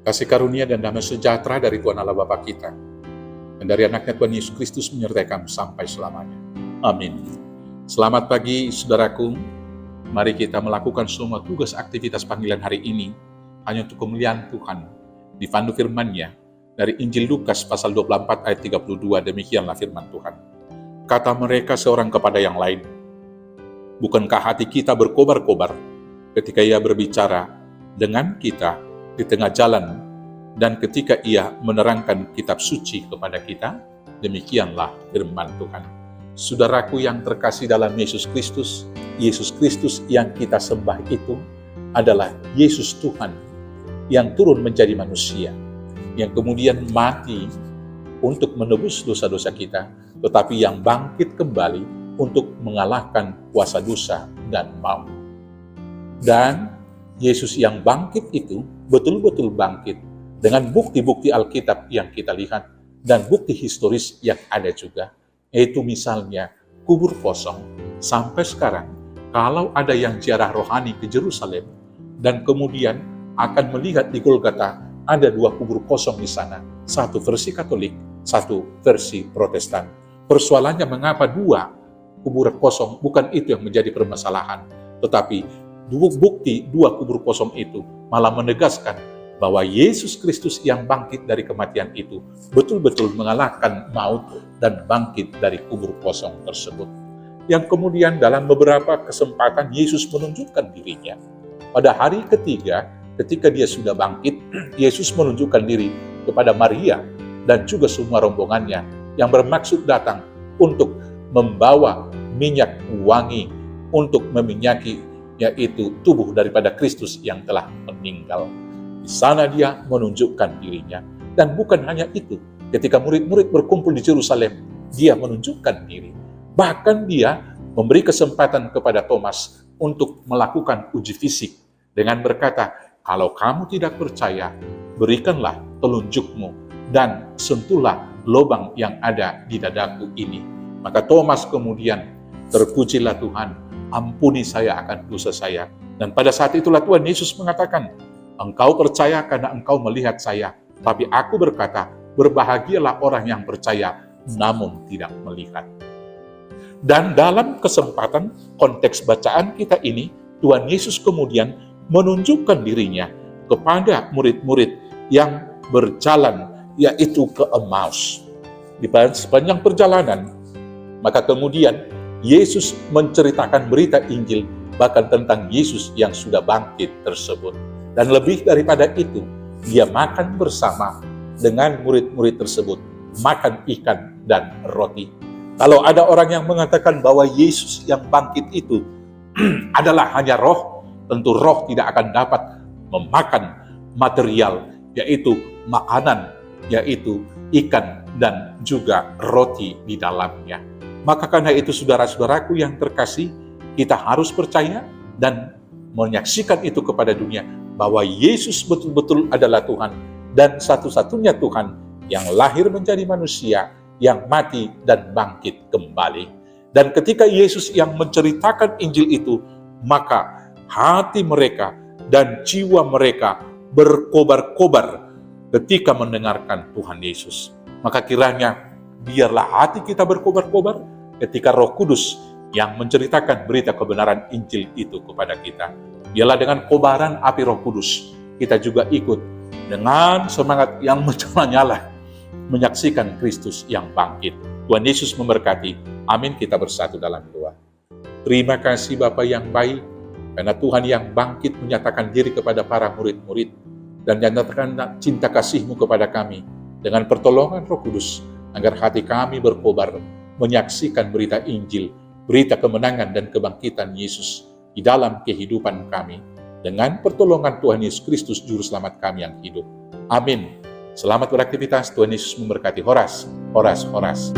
Kasih karunia dan damai sejahtera dari Tuhan Allah Bapa kita, dan dari anaknya Tuhan Yesus Kristus menyertai kamu sampai selamanya. Amin. Selamat pagi saudaraku, mari kita melakukan semua tugas aktivitas panggilan hari ini hanya untuk kemuliaan Tuhan. Dipandu firman-Nya dari Injil Lukas pasal 24 ayat 32, demikianlah firman Tuhan. Kata mereka seorang kepada yang lain, bukankah hati kita berkobar-kobar ketika ia berbicara dengan kita di tengah jalan, dan ketika ia menerangkan kitab suci kepada kita? Demikianlah firman Tuhan. Saudaraku yang terkasih dalam Yesus Kristus yang kita sembah itu adalah Yesus Tuhan yang turun menjadi manusia, yang kemudian mati untuk menebus dosa-dosa kita, tetapi yang bangkit kembali untuk mengalahkan kuasa dosa dan maut. Dan Yesus yang bangkit itu betul-betul bangkit dengan bukti-bukti Alkitab yang kita lihat dan bukti historis yang ada juga, yaitu misalnya kubur kosong. Sampai sekarang, kalau ada yang ziarah rohani ke Yerusalem dan kemudian akan melihat di Golgota, ada 2 kubur kosong di sana, satu versi Katolik, satu versi Protestan. Persoalannya mengapa 2 kubur kosong? Bukan itu yang menjadi permasalahan, tetapi bukti 2 kubur kosong itu malah menegaskan bahwa Yesus Kristus yang bangkit dari kematian itu betul-betul mengalahkan maut dan bangkit dari kubur kosong tersebut. Yang kemudian dalam beberapa kesempatan Yesus menunjukkan dirinya. Pada hari ketiga, ketika dia sudah bangkit, Yesus menunjukkan diri kepada Maria dan juga semua rombongannya yang bermaksud datang untuk membawa minyak wangi untuk meminyaki, yaitu tubuh daripada Kristus yang telah meninggal. Di sana dia menunjukkan dirinya. Dan bukan hanya itu, ketika murid-murid berkumpul di Yerusalem, dia menunjukkan diri. Bahkan dia memberi kesempatan kepada Thomas untuk melakukan uji fisik dengan berkata, kalau kamu tidak percaya, berikanlah telunjukmu dan sentuhlah lubang yang ada di dadaku ini. Maka Thomas kemudian, terpujilah Tuhan, ampuni saya akan dosa saya. Dan pada saat itulah Tuhan Yesus mengatakan, engkau percaya karena engkau melihat saya, tapi aku berkata, berbahagialah orang yang percaya namun tidak melihat. Dan dalam kesempatan konteks bacaan kita ini, Tuhan Yesus kemudian menunjukkan dirinya kepada murid-murid yang berjalan, yaitu ke Emmaus. Di sepanjang perjalanan, maka kemudian Yesus menceritakan berita Injil bahkan tentang Yesus yang sudah bangkit tersebut. Dan lebih daripada itu, dia makan bersama dengan murid-murid tersebut, makan ikan dan roti. Kalau ada orang yang mengatakan bahwa Yesus yang bangkit itu adalah hanya roh, tentu roh tidak akan dapat memakan material, yaitu makanan, yaitu ikan dan juga roti di dalamnya. Maka karena itu saudara-saudaraku yang terkasih, kita harus percaya dan menyaksikan itu kepada dunia bahwa Yesus betul-betul adalah Tuhan dan satu-satunya Tuhan yang lahir menjadi manusia, yang mati dan bangkit kembali. Dan ketika Yesus yang menceritakan Injil itu, maka hati mereka dan jiwa mereka berkobar-kobar ketika mendengarkan Tuhan Yesus. Maka kiranya biarlah hati kita berkobar-kobar ketika Roh Kudus yang menceritakan berita kebenaran Injil itu kepada kita. Biarlah dengan kobaran api Roh Kudus, kita juga ikut dengan semangat yang menyala menyaksikan Kristus yang bangkit. Tuhan Yesus memberkati. Amin. Kita bersatu dalam doa. Terima kasih Bapa yang baik, karena Tuhan yang bangkit menyatakan diri kepada para murid-murid dan menyatakan cinta kasih-Mu kepada kami dengan pertolongan Roh Kudus, agar hati kami berkobar menyaksikan berita Injil, berita kemenangan dan kebangkitan Yesus di dalam kehidupan kami. Dengan pertolongan Tuhan Yesus Kristus, Juru Selamat kami yang hidup. Amin. Selamat beraktivitas, Tuhan Yesus memberkati. Horas, horas, horas.